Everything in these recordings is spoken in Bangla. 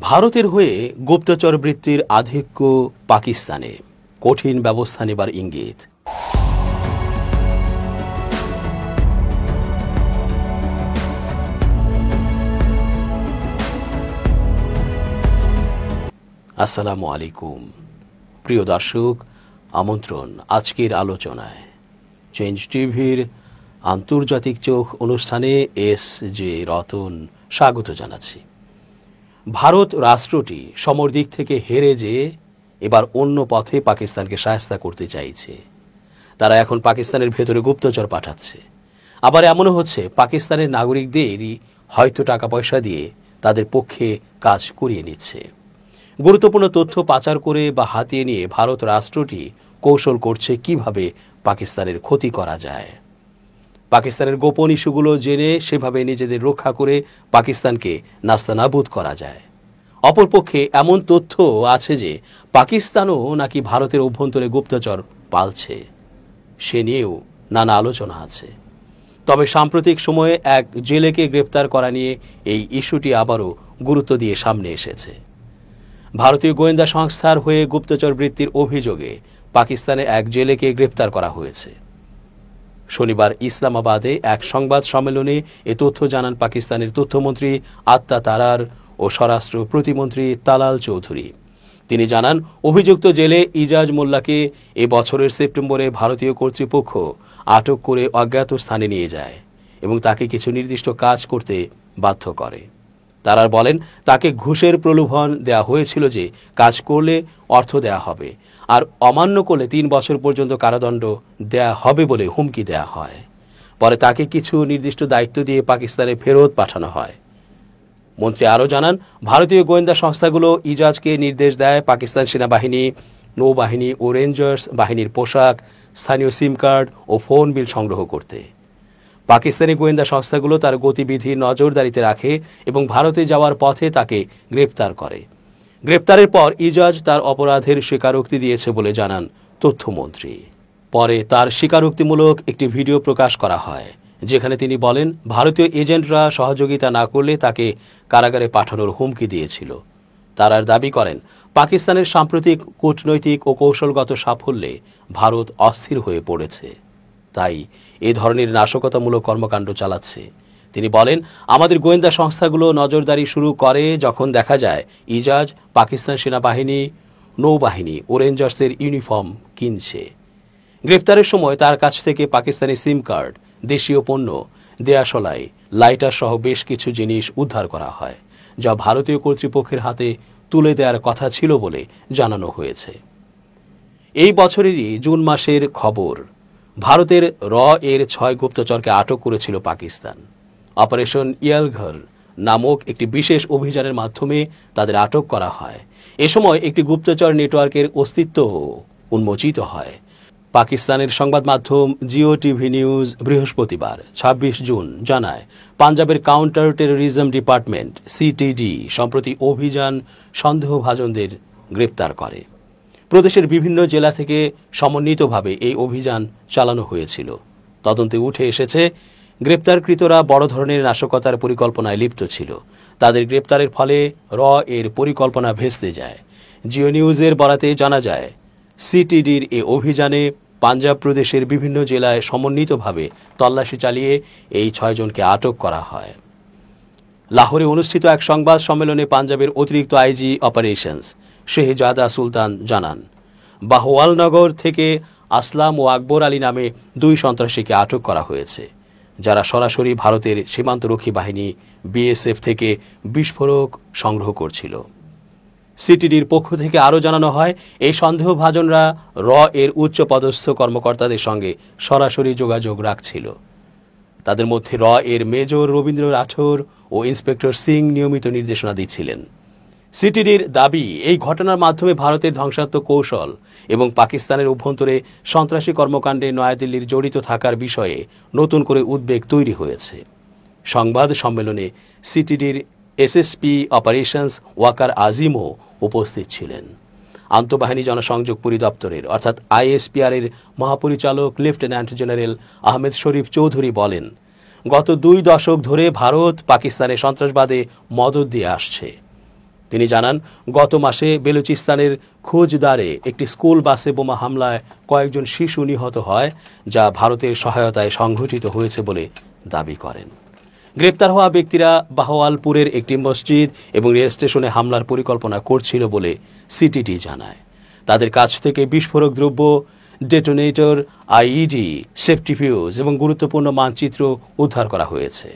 ভারতের হয়ে গুপ্তচর বৃত্তির আধিক্য পাকিস্তানে, কঠিন ব্যবস্থা নেবার ইঙ্গিত। আসসালামু আলাইকুম প্রিয় দর্শক, আমন্ত্রণ আজকের আলোচনায়। চেঞ্জ টিভির আন্তর্জাতিক চোখ অনুষ্ঠানে এস জে রতন স্বাগত জানাচ্ছি। ভারত রাষ্ট্রটি সমর দিক থেকে হেরে যেয়ে এবার অন্য পথে পাকিস্তানকে শায়েস্তা করতে চাইছে। তারা এখন পাকিস্তানের ভেতরে গুপ্তচর পাঠাচ্ছে। আবার এমনও হচ্ছে পাকিস্তানের নাগরিকদেরই হয়তো টাকা পয়সা দিয়ে তাদের পক্ষে কাজ করিয়ে নিচ্ছে। গুরুত্বপূর্ণ তথ্য পাচার করে বা হাতিয়ে নিয়ে ভারত রাষ্ট্রটি কৌশল করছে কিভাবে পাকিস্তানের ক্ষতি করা যায়। পাকিস্তানের গোপন ইস্যুগুলো জেনে সেভাবে নিজেদের রক্ষা করে পাকিস্তানকে নাস্তানাবুদ করা যায়। অপরপক্ষে এমন তথ্য আছে যে পাকিস্তানও নাকি ভারতের অভ্যন্তরে গুপ্তচর পালছে, সে নিয়েও নানা আলোচনা আছে। তবে সাম্প্রতিক সময়ে এক জেলেকে গ্রেপ্তার করা নিয়ে এই ইস্যুটি আবারও গুরুত্ব দিয়ে সামনে এসেছে। ভারতীয় গোয়েন্দা সংস্থার হয়ে গুপ্তচর বৃত্তির অভিযোগে পাকিস্তানে এক জেলেকে গ্রেপ্তার করা হয়েছে। শনিবার ইসলামাবাদে এক সংবাদ সম্মেলনে এ তথ্য জানান পাকিস্তানের তথ্যমন্ত্রী আত্তা তারার ও স্বরাষ্ট্র প্রতিমন্ত্রী তালাল চৌধুরী। তিনি জানান, অভিযুক্ত জেলে ইজাজ মোল্লাকে এ বছরের সেপ্টেম্বরে ভারতীয় কর্তৃপক্ষ আটক করে অজ্ঞাত স্থানে নিয়ে যায় এবং তাকে কিছু নির্দিষ্ট কাজ করতে বাধ্য করে। তারার বলেন, তাকে ঘুষের প্রলোভন দেয়া হয়েছিল যে কাজ করলে অর্থ দেয়া হবে আর অমান্য করলে 3 বছর পর্যন্ত কারাদণ্ড দেয়া হবে বলে হুমকি দেয়া হয়। পরে তাকে কিছু নির্দিষ্ট দায়িত্ব দিয়ে পাকিস্তানে ফেরত পাঠানো হয়। মন্ত্রী আরও জানান, ভারতীয় গোয়েন্দা সংস্থাগুলো ইজাজকে নির্দেশ দেয় পাকিস্তান সেনাবাহিনী, নৌবাহিনী ও রেঞ্জার্স বাহিনীর পোশাক, স্থানীয় সিম কার্ড ও ফোন বিল সংগ্রহ করতে। পাকিস্তানি গোয়েন্দা সংস্থাগুলো তার গতিবিধি নজরদারিতে রাখে এবং ভারতে যাওয়ার পথে তাকে গ্রেপ্তার করে। গ্রেপ্তারের পর ইজাজ তার অপরাধের স্বীকারোক্তি দিয়েছে বলে জানান তথ্যমন্ত্রী। পরে তার স্বীকারোক্তিমূলক একটি ভিডিও প্রকাশ করা হয়, যেখানে তিনি বলেন ভারতীয় এজেন্টরা সহযোগিতা না করলে তাকে কারাগারে পাঠানোর হুমকি দিয়েছিল। তারার দাবি করেন, পাকিস্তানের সাম্প্রতিক কূটনৈতিক ও কৌশলগত সাফল্যে ভারত অস্থির হয়ে পড়েছে, তাই এ ধরনের নাশকতামূলক কর্মকাণ্ড চালাচ্ছে। তিনি বলেন, আমাদের গোয়েন্দা সংস্থাগুলো নজরদারি শুরু করে যখন দেখা যায় ইজাজ পাকিস্তান সেনাবাহিনী, নৌবাহিনী ও রেঞ্জার্সের ইউনিফর্ম কিনছে। গ্রেপ্তারের সময় তার কাছ থেকে পাকিস্তানি সিম কার্ড, দেশীয় পণ্য, দেয়াশলাই, লাইটার সহ বেশ কিছু জিনিস উদ্ধার করা হয়, যা ভারতীয় কর্তৃপক্ষের হাতে তুলে দেওয়ার কথা ছিল বলে জানানো হয়েছে। এই বছরেরই জুন মাসের খবর, ভারতের এর 6 গুপ্তচরকে আটক করেছিল পাকিস্তান। অপারেশন ইয়ালঘর নামক একটি বিশেষ অভিযানের মাধ্যমে তাদের আটক করা হয়। এ সময় একটি গুপ্তচর নেটওয়ার্কের অস্তিত্ব উন্মোচিত হয়। পাকিস্তানের সংবাদ মাধ্যম জিও টিভি নিউজ বৃহস্পতিবার 26 জুন জানায়, পাঞ্জাবের কাউন্টার টেরোরিজম ডিপার্টমেন্ট সিটিডি সম্প্রতি অভিযান সন্দেহভাজনদের গ্রেপ্তার করে। প্রদেশের বিভিন্ন জেলা থেকে সমন্বিতভাবে এই অভিযান চালানো হয়েছিল। তদন্তে উঠে এসেছে, গ্রেপ্তারকৃতরা বড় ধরনের নাশকতার পরিকল্পনায় লিপ্ত ছিল। তাদের গ্রেপ্তারের ফলে এর পরিকল্পনা ভেস্তে যায়। জিও নিউজের বরাতে জানা যায়, সিটিডির এ অভিযানে পাঞ্জাব প্রদেশের বিভিন্ন জেলায় সমন্বিতভাবে তল্লাশি চালিয়ে এই 6 জনকে আটক করা হয়। লাহোরে অনুষ্ঠিত এক সংবাদ সম্মেলনে পাঞ্জাবের অতিরিক্ত আইজি অপারেশনস শেহজাদা সুলতান জানান, বাহওয়ালনগর থেকে আসলাম ও আকবর আলী নামে 2 সন্ত্রাসীকে আটক করা হয়েছে, যারা সরাসরি ভারতের সীমান্তরক্ষী বাহিনী বিএসএফ থেকে বিস্ফোরক সংগ্রহ করছিল। সিটিডির পক্ষ থেকে আরও জানানো হয়, এই সন্দেহভাজনরা এর উচ্চপদস্থ কর্মকর্তাদের সঙ্গে সরাসরি যোগাযোগ রাখছিল। তাদের মধ্যে এর মেজর রবীন্দ্র রাঠোর ও ইন্সপেক্টর সিং নিয়মিত নির্দেশনা দিচ্ছিলেন। সিটিডির দাবি, এই ঘটনার মাধ্যমে ভারতের ধ্বংসাত্মক কৌশল এবং পাকিস্তানের অভ্যন্তরে সন্ত্রাসী কর্মকাণ্ডে নয়াদিল্লির জড়িত থাকার বিষয়ে নতুন করে উদ্বেগ তৈরি হয়েছে। সংবাদ সম্মেলনে সিটিডির এসএসপি অপারেশনস ওয়াকার আজিমও উপস্থিত ছিলেন। আন্তঃবাহিনী জনসংযোগ পরিদপ্তরের অর্থাৎ আইএসপিআর এর মহাপরিচালক লেফটেন্যান্ট জেনারেল আহমেদ শরীফ চৌধুরী বলেন, গত 2 দশক ধরে ভারত পাকিস্তানে সন্ত্রাসবাদে মদদ দিয়ে আসছে। তিনি জানান, গত মাসে বেলুচিস্তানের খোজদারে একটি স্কুল বাসে বোমা হামলায় কয়েকজন শিশু নিহত হয়, যা ভারতের সহায়তায় সংঘটিত হয়েছে বলে দাবি করেন। গ্রেপ্তার হওয়া ব্যক্তিরা বাহওয়ালপুরের একটি মসজিদ এবং রেল স্টেশনে হামলার পরিকল্পনা করছিল বলে সিটিটি জানায়। তাদের কাছ থেকে বিস্ফোরক দ্রব্য, ডেটোনেটর, আইইডি, সেফটি ফিউজ এবং গুরুত্বপূর্ণ মানচিত্র উদ্ধার করা হয়েছে।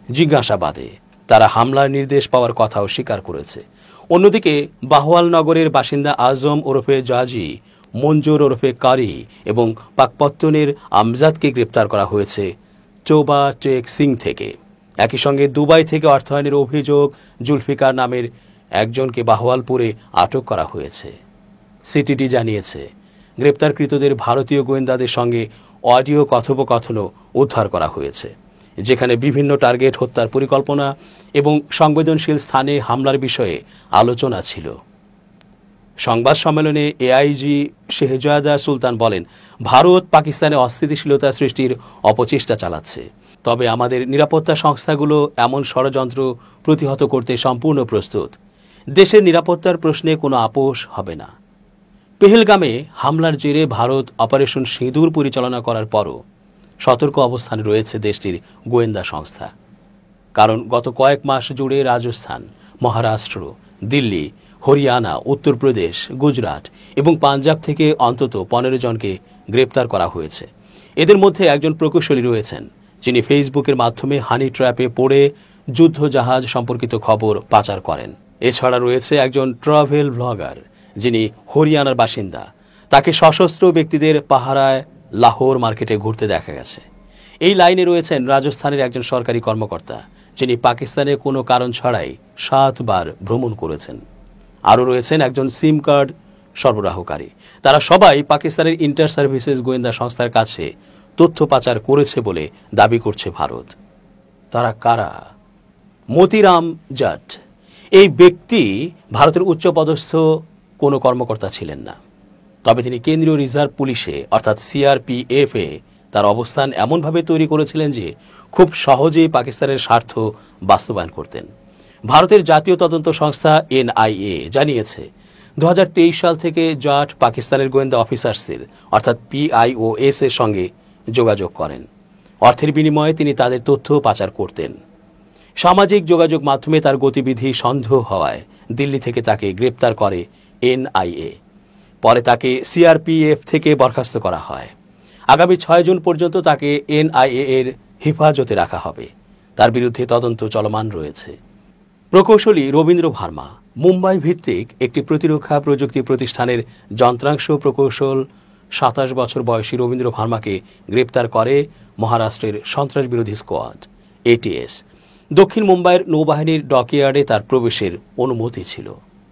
জিজ্ঞাসাবাদে তারা হামলার নির্দেশ পাওয়ার কথাও স্বীকার করেছে। অন্যদিকে বাহওয়াল নগরের বাসিন্দা আজম ওরফে জাজি, মঞ্জুর ওরফে কারি এবং পাকপত্তনের আমজাদকে গ্রেপ্তার করা হয়েছে চোবা টেক সিং থেকে। একই সঙ্গে দুবাই থেকে অর্থায়নের অভিযোগ জুলফিকার নামের একজনকে বাহওয়ালপুরে আটক করা হয়েছে। সিটিটি জানিয়েছে, গ্রেপ্তারকৃতদের ভারতীয় গোয়েন্দাদের সঙ্গে অডিও কথোপকথনও উদ্ধার করা হয়েছে, যেখানে বিভিন্ন টার্গেট হত্যার পরিকল্পনা এবং সংবেদনশীল স্থানে হামলার বিষয়ে আলোচনা ছিল। সংবাদ সম্মেলনে এআইজি শেহজাদা সুলতান বলেন, ভারত পাকিস্তানে অস্থিতিশীলতা সৃষ্টির অপচেষ্টা চালাচ্ছে, তবে আমাদের নিরাপত্তা সংস্থাগুলো এমন ষড়যন্ত্র প্রতিহত করতে সম্পূর্ণ প্রস্তুত। দেশের নিরাপত্তার প্রশ্নে কোনো আপোষ হবে না। পেহেলগামে হামলার জেরে ভারত অপারেশন সিঁদুর পরিচালনা করার পরও সতর্ক অবস্থানে রয়েছে দেশটির গোয়েন্দা সংস্থা। কারণ গত কয়েক মাস জুড়ে রাজস্থান, মহারাষ্ট্র, দিল্লি, হরিয়ানা, উত্তরপ্রদেশ, গুজরাট এবং পাঞ্জাব থেকে অন্তত 15 জনকে গ্রেপ্তার করা হয়েছে। এদের মধ্যে একজন প্রকৌশলী রয়েছেন, যিনি ফেসবুকের মাধ্যমে হানি ট্র্যাপে পড়ে যুদ্ধ জাহাজ সম্পর্কিত খবর পাচার করেন। এছাড়া রয়েছে একজন ট্রাভেল ব্লগার, যিনি হরিয়ানার বাসিন্দা। তাকে সশস্ত্র ব্যক্তিদের পাহারায় লাহোর মার্কেটে ঘুরতে দেখা গেছে। এই লাইনে রয়েছেন রাজস্থানের একজন সরকারি কর্মকর্তা, যিনি পাকিস্তানে কোনো কারণ ছাড়াই 7 বার ভ্রমণ করেছেন। আরও রয়েছেন একজন সিম কার্ড সরবরাহকারী। তারা সবাই পাকিস্তানের ইন্টার সার্ভিসেস গোয়েন্দা সংস্থার কাছে তথ্য পাচার করেছে বলে দাবি করছে ভারত। তারা কারা? মতিরাম জাট এই ব্যক্তি ভারতের উচ্চপদস্থ কোনো কর্মকর্তা ছিলেন না, তবে তিনি কেন্দ্রীয় রিজার্ভ পুলিশে অর্থাৎ সিআরপিএফে তার অবস্থান এমনভাবে তৈরি করেছিলেন যে খুব সহজেই পাকিস্তানের স্বার্থ বাস্তবায়ন করতেন। ভারতের জাতীয় তদন্ত সংস্থা এনআইএ জানিয়েছে, 2023 সাল থেকে জাট পাকিস্তানের গোয়েন্দা অফিসার্সের অর্থাৎ পিআইওএস এর সঙ্গে যোগাযোগ করেন। অর্থের বিনিময়ে তিনি তাদের তথ্য পাচার করতেন। সামাজিক যোগাযোগ মাধ্যমে তার গতিবিধি সন্দেহ হওয়ায় দিল্লি থেকে তাকে গ্রেপ্তার করে এনআইএ। পরে তাকে সিআরপিএফ থেকে বরখাস্ত করা হয়। আগামী 6 জুন পর্যন্ত তাকে এনআইএ এর হেফাজতে রাখা হবে। তার বিরুদ্ধে তদন্ত চলমান রয়েছে। প্রকৌশলী রবীন্দ্র ভার্মা মুম্বাই ভিত্তিক একটি প্রতিরক্ষা প্রযুক্তি প্রতিষ্ঠানের যন্ত্রাংশ প্রকৌশল 27 বছর বয়সী রবীন্দ্র ভার্মাকে গ্রেপ্তার করে মহারাষ্ট্রের সন্ত্রাস বিরোধী স্কোয়াড এটিএস। দক্ষিণ মুম্বাইয়ের নৌবাহিনীর ডকইয়ার্ডে তার প্রবেশের অনুমতি ছিল।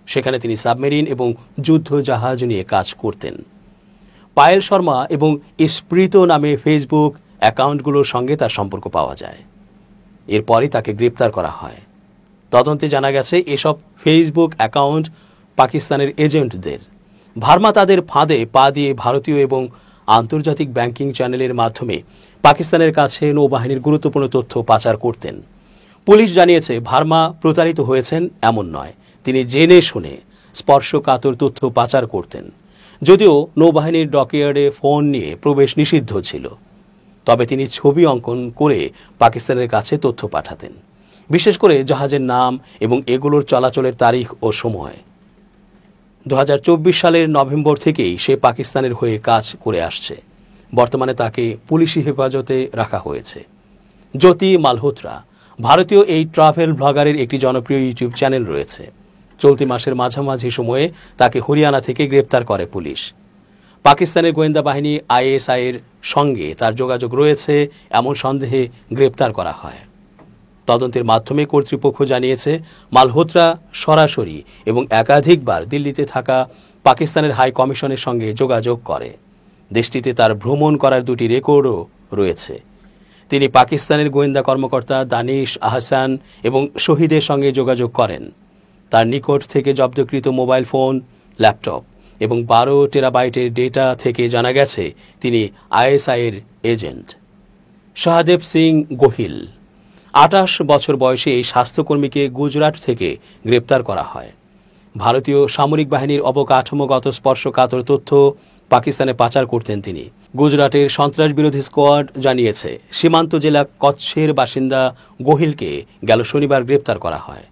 সেখানে তিনি সাবমেরিন এবং যুদ্ধ জাহাজ নিয়ে কাজ করতেন। পায়েল শর্মা এবং স্প্রিত নামে ফেসবুক অ্যাকাউন্টগুলোর সঙ্গে তার সম্পর্ক পাওয়া যায়। এরপরই তাকে গ্রেপ্তার করা হয়। তদন্তে জানা গেছে এসব ফেসবুক অ্যাকাউন্ট পাকিস্তানের এজেন্টদের। ভার্মা তাদের ফাঁদে পা দিয়ে ভারতীয় এবং আন্তর্জাতিক ব্যাংকিং চ্যানেলের মাধ্যমে পাকিস্তানের কাছে নৌবাহিনীর গুরুত্বপূর্ণ তথ্য পাচার করতেন। পুলিশ জানিয়েছে, ভার্মা প্রতারিত হয়েছেন এমন নয়, তিনি জেনে শুনে স্পর্শকাতর তথ্য পাচার করতেন। যদিও নৌবাহিনীর ডকইয়ার্ডে ফোন নিয়ে প্রবেশ নিষিদ্ধ ছিল, তবে তিনি ছবি অঙ্কন করে পাকিস্তানের কাছে তথ্য পাঠাতেন, বিশেষ করে জাহাজের নাম এবং এগুলোর চলাচলের তারিখ ও সময়। 2024 সালের নভেম্বর থেকেই সে পাকিস্তানের হয়ে কাজ করে আসছে। বর্তমানে তাকে পুলিশি হেফাজতে রাখা হয়েছে। জ্যোতি মালহোত্রা ভারতীয় এই ট্রাভেল ব্লগারের একটি জনপ্রিয় ইউটিউব চ্যানেল রয়েছে। চলতি মাসের মাঝামাঝি সময়ে তাকে হরিয়ানা থেকে গ্রেপ্তার করে পুলিশ। পাকিস্তানের গোয়েন্দা বাহিনী আইএসআই এর সঙ্গে তার যোগাযোগ রয়েছে এমন সন্দেহে গ্রেপ্তার করা হয়। তদন্তের মাধ্যমে কর্তৃপক্ষ জানিয়েছে, মালহোত্রা সরাসরি এবং একাধিকবার দিল্লিতে থাকা পাকিস্তানের হাই কমিশনের সঙ্গে যোগাযোগ করে। দেশটিতে তার ভ্রমণ করার 2টি রেকর্ডও রয়েছে। তিনি পাকিস্তানের গোয়েন্দা কর্মকর্তা দানিশ আহসান এবং শহীদের সঙ্গে যোগাযোগ করেন। তার নিকট থেকে জব্দকৃত মোবাইল ফোন, ল্যাপটপ এবং 12 টেরাবাইটের ডেটা থেকে জানা গেছে তিনি আইএসআই এর এজেন্ট। সহদেব সিং গোহিল ২৮ বছর বয়সে এই স্বাস্থ্যকর্মীকে গুজরাট থেকে গ্রেপ্তার করা হয়। ভারতীয় সামরিক বাহিনীর অবকাঠামোগত স্পর্শকাতর তথ্য পাকিস্তানে পাচার করতেন তিনি। গুজরাটের সন্ত্রাস বিরোধী স্কোয়াড জানিয়েছে, সীমান্ত জেলা কচ্ছের বাসিন্দা গোহিলকে গেল শনিবার গ্রেপ্তার করা হয়।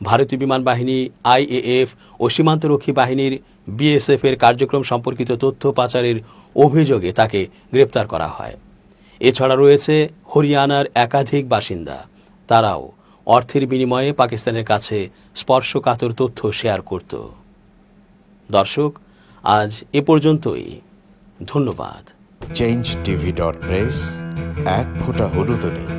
ভারতীয় বিমান বাহিনী, আইএএফ ও সীমান্তরক্ষী বাহিনীর বিএসএফ এর কার্যক্রম সম্পর্কিত তথ্য পাচারের অভিযোগে তাকে গ্রেপ্তার করা হয়। এছাড়া রয়েছে হরিয়ানার একাধিক বাসিন্দা, তারাও অর্থের বিনিময়ে পাকিস্তানের কাছে স্পর্শকাতর তথ্য শেয়ার করত। দর্শক, আজ এ পর্যন্তই। ধন্যবাদ। changeTV.press, এক ফোঁটা হলুদ নেই।